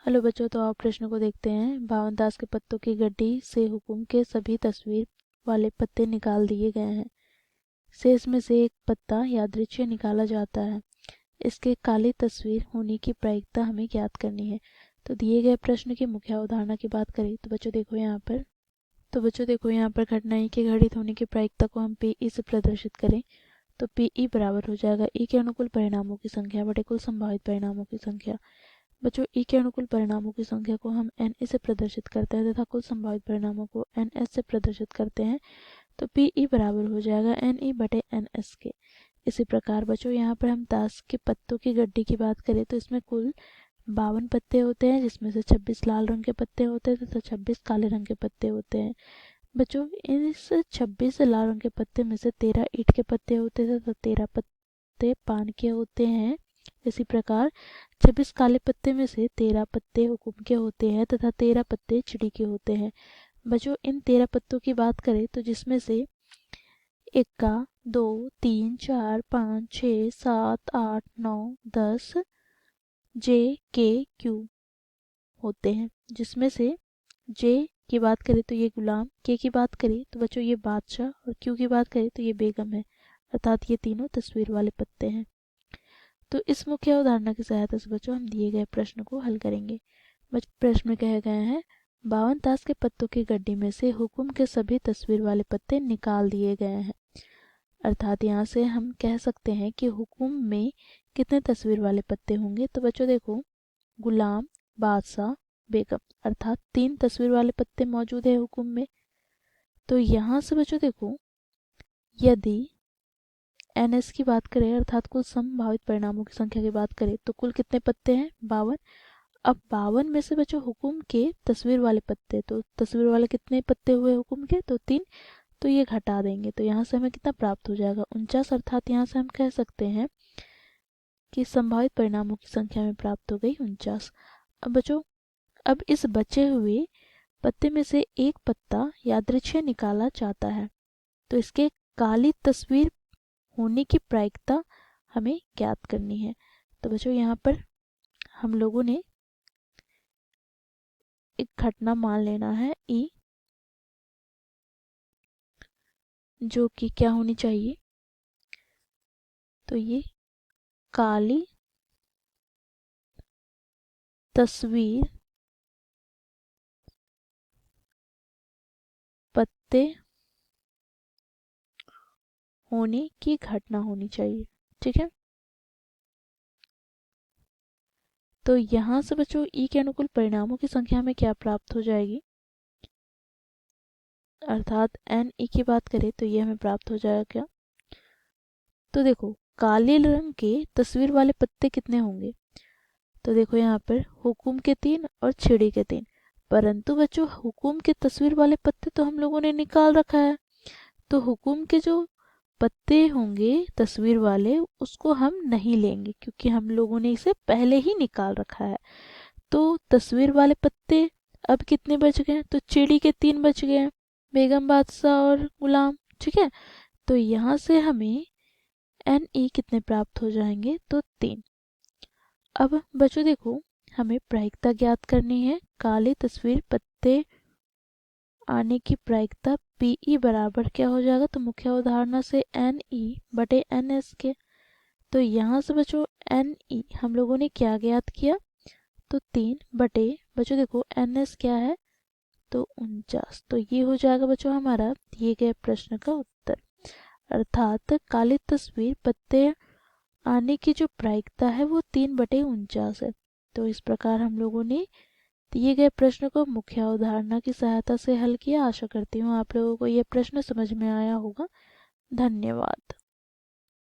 Hello बच्चों, तो आप प्रश्न को देखते हैं। 52 ताश के पत्तों की गड्डी से हुकुम के सभी तस्वीर वाले पत्ते निकाल दिए गए हैं। शेष में से एक पत्ता यादृच्छिक निकाला जाता है। इसके काली तस्वीर होने की प्रायिकता हमें ज्ञात करनी है। तो दिए गए प्रश्न की मुख्य अवधारणा की बात करें तो बच्चों देखो यहाँ पर घटना ई के घटित होने की प्रायिकता को हम पी ई से प्रदर्शित करें तो पी ई बराबर हो जाएगा ई के अनुकूल परिणामों की संख्या बटे कुल संभावित परिणामों की संख्या। बच्चों ई के अनुकूल परिणामों की संख्या को हम एन ए से प्रदर्शित करते हैं तथा कुल संभावित परिणामों को एन एस से प्रदर्शित करते हैं तो पी ई बराबर हो जाएगा एन ई बटे एन एस के। इसी प्रकार बच्चों यहाँ पर हम ताश के पत्तों की गड्डी की बात करें तो इसमें कुल 52 पत्ते होते हैं, जिसमें से 26 लाल रंग के पत्ते होते हैं तथा 26 काले रंग के पत्ते होते हैं। बच्चों इस 26 लाल रंग के पत्ते में से 13 ईंट के पत्ते होते हैं तथा 13 पत्ते पान के होते हैं। इसी प्रकार 26 काले पत्ते में से 13 पत्ते हुकुम के होते हैं तथा 13 पत्ते चिड़ी के होते हैं। बच्चों इन 13 पत्तों की बात करें तो जिसमें से 1 2 3 4 5 6 7 8 9 10 जे के क्यू होते हैं, जिसमें से जे की बात करें तो ये गुलाम, के की बात करें तो बच्चों ये बादशाह और क्यू की बात करें तो ये बेगम है, अर्थात ये तीनों तस्वीर वाले पत्ते हैं। तो इस मुख्य अवधारणा की सहायता से बच्चों हम दिए गए प्रश्न को हल करेंगे। बच्चों प्रश्न में कहे गए हैं 52 ताश के पत्तों की गड्डी में से हुकुम के सभी तस्वीर वाले पत्ते निकाल दिए गए हैं। अर्थात यहाँ से हम कह सकते हैं कि हुकुम में कितने तस्वीर वाले पत्ते होंगे। तो बच्चों देखो गुलाम, बादशाह, बेगम अर्थात 3 तस्वीर वाले पत्ते मौजूद है हुकुम में। तो यहाँ से बच्चों देखो यदि एन एस की बात करें अर्थात कुल संभावित परिणामों की संख्या की बात करें तो कुल कितने पत्ते हैं 52। अब 52 में से बच्चों हुकुम के तस्वीर वाले पत्ते, तो तस्वीर वाले कितने पत्ते हुए हुकुम के तो 3, तो ये घटा देंगे तो यहाँ से हमें कितना प्राप्त हो जाएगा 49। अर्थात यहाँ से हम कह सकते हैं कि संभावित परिणामों की संख्या में प्राप्त हो गई 49। अब बच्चों अब इस बचे हुए पत्ते में से एक पत्ता यादृच्छिक निकाला जाता है तो इसके काली तस्वीर होने की प्रायिकता हमें ज्ञात करनी है। तो बच्चों यहाँ पर हम लोगों ने एक घटना मान लेना है ई, जो कि क्या होनी चाहिए तो ये काली तस्वीर पत्ते होने की घटना होनी चाहिए। ठीक है, तो यहाँ से बच्चों ई के अनुकूल परिणामों की संख्या में क्या प्राप्त हो जाएगी अर्थात एन ई की बात करें तो ये हमें प्राप्त हो जाएगा क्या। तो देखो काले रंग के तस्वीर वाले पत्ते कितने होंगे तो देखो यहाँ पर हुकुम के 3 और चिड़ी के 3, परंतु बच्चों हुकुम के तस्वीर वाले पत्ते तो हम लोगों ने निकाल रखा है तो हुकुम के जो पत्ते होंगे तस्वीर वाले उसको हम नहीं लेंगे क्योंकि हम लोगों ने इसे पहले ही निकाल रखा है। तो तस्वीर वाले पत्ते अब कितने बच गए तो चिड़ी के 3 बच गए, बेगम, बादशाह और गुलाम। ठीक है, तो यहाँ से हमें एन ई कितने प्राप्त हो जाएंगे तो 3। अब बच्चों देखो हमें प्रायिकता ज्ञात करनी है, काले तस्वीर पत्ते आने की प्रायिकता पी ई बराबर क्या हो जाएगा तो मुख्य अवधारणा से एन ई बटे एन एस के। तो यहाँ से बच्चों एन ई हम लोगों ने क्या ज्ञात किया तो 3 बटे बच्चों देखो एन एस क्या है तो 49। तो ये हो जाएगा बच्चों हमारा दिए गए प्रश्न का उत्तर। अर्थात काली तस्वीर पत्ते आने की जो प्रायिकता है वो 3 बटे 49 है। तो इस प्रकार हम लोगों ने दिए गए प्रश्न को मुख्य अवधारणा की सहायता से हल किया। आशा करती हूँ आप लोगों को ये प्रश्न समझ में आया होगा। धन्यवाद।